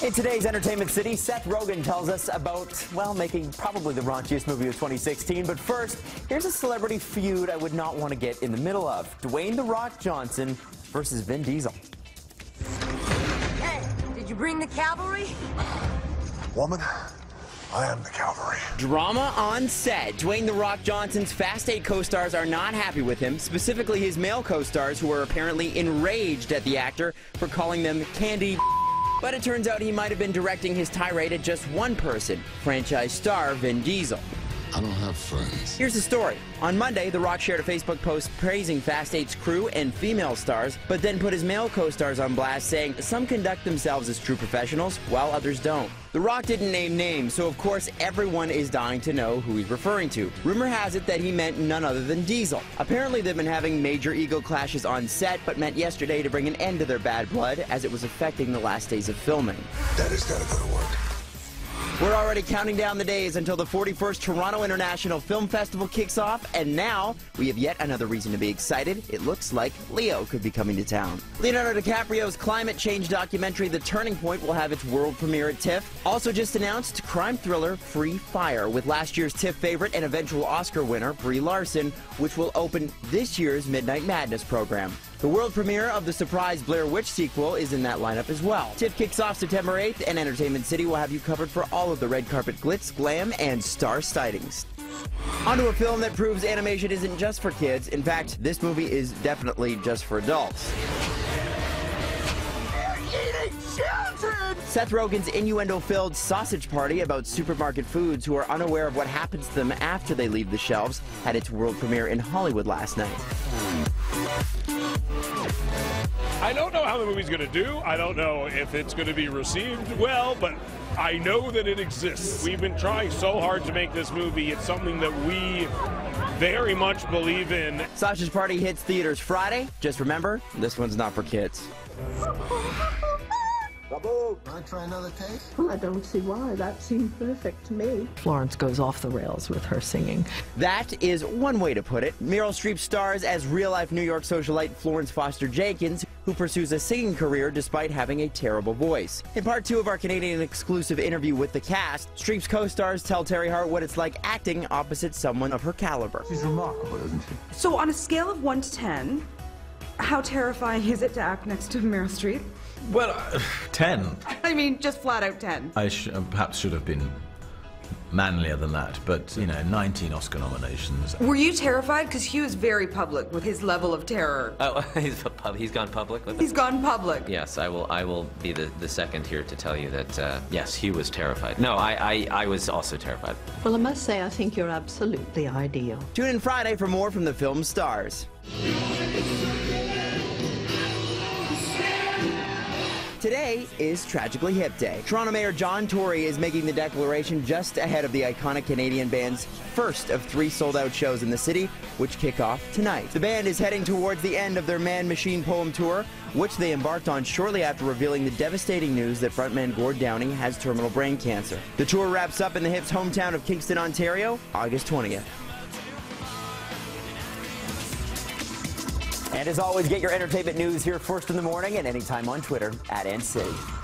In today's Entertainment City, Seth Rogen tells us about, well, making probably the raunchiest movie of 2016. But first, here's a celebrity feud I would not want to get in the middle of. Dwayne "The Rock" Johnson versus Vin Diesel. Hey, did you bring the cavalry? Woman, I am the cavalry. Drama on set. Dwayne "The Rock" Johnson's Fast 8 co-stars are not happy with him, specifically his male co-stars, who are apparently enraged at the actor for calling them candy. But it turns out he might have been directing his tirade at just one person, franchise star Vin Diesel. I don't have friends. Here's the story. On Monday, The Rock shared a Facebook post praising Fast 8's crew and female stars, but then put his male co-stars on blast, saying some conduct themselves as true professionals, while others don't. The Rock didn't name names, so of course everyone is dying to know who he's referring to. Rumor has it that he meant none other than Diesel. Apparently they've been having major ego clashes on set, but met yesterday to bring an end to their bad blood, as it was affecting the last days of filming. Daddy's gotta go to work. We're already counting down the days until the 41st Toronto International Film Festival kicks off, and now we have yet another reason to be excited. It looks like Leo could be coming to town. Leonardo DiCaprio's climate change documentary, The Turning Point, will have its world premiere at TIFF. Also just announced crime thriller Free Fire, with last year's TIFF favorite and eventual Oscar winner Brie Larson, which will open this year's Midnight Madness program. The world premiere of the surprise Blair Witch sequel is in that lineup as well. TIFF kicks off September 8th, and Entertainment City will have you covered for all of the red carpet glitz, glam, and star sightings. Onto a film that proves animation isn't just for kids. In fact, this movie is definitely just for adults. Seth Rogen's innuendo-filled sausage party about supermarket foods who are unaware of what happens to them after they leave the shelves had its world premiere in Hollywood last night. I don't know how the movie's going to do. I don't know if it's going to be received well, but I know that it exists. We've been trying so hard to make this movie. It's something that we very much believe in. Sausage Party hits theaters Friday. Just remember, this one's not for kids. Can I try another taste? Well, I don't see why. That seemed perfect to me. Florence goes off the rails with her singing. That is one way to put it. Meryl Streep stars as real-life New York socialite Florence Foster Jenkins, who pursues a singing career despite having a terrible voice. In part 2 of our Canadian exclusive interview with the cast, Streep's co-stars tell Terry Hart what it's like acting opposite someone of her caliber. She's remarkable, isn't she? So on a scale of 1 to 10, how terrifying is it to act next to Meryl Streep? Well, 10. I mean, just flat out 10. I perhaps should have been manlier than that, but, you know, 19 Oscar nominations. Were you terrified? Because Hugh is very public with his level of terror. Oh, he's gone public with it? He's gone public. Yes, I will be the second here to tell you that, yes, Hugh was terrified. No, I was also terrified. Well, I must say, I think you're absolutely ideal. Tune in Friday for more from the film's stars. Today is Tragically Hip Day. Toronto Mayor John Tory is making the declaration just ahead of the iconic Canadian band's first of 3 sold-out shows in the city, which kick off tonight. The band is heading towards the end of their Man Machine Poem Tour, which they embarked on shortly after revealing the devastating news that frontman Gord Downie has terminal brain cancer. The tour wraps up in the Hip's hometown of Kingston, Ontario, August 20th. And as always, get your entertainment news here first in the morning and anytime on Twitter @NCity.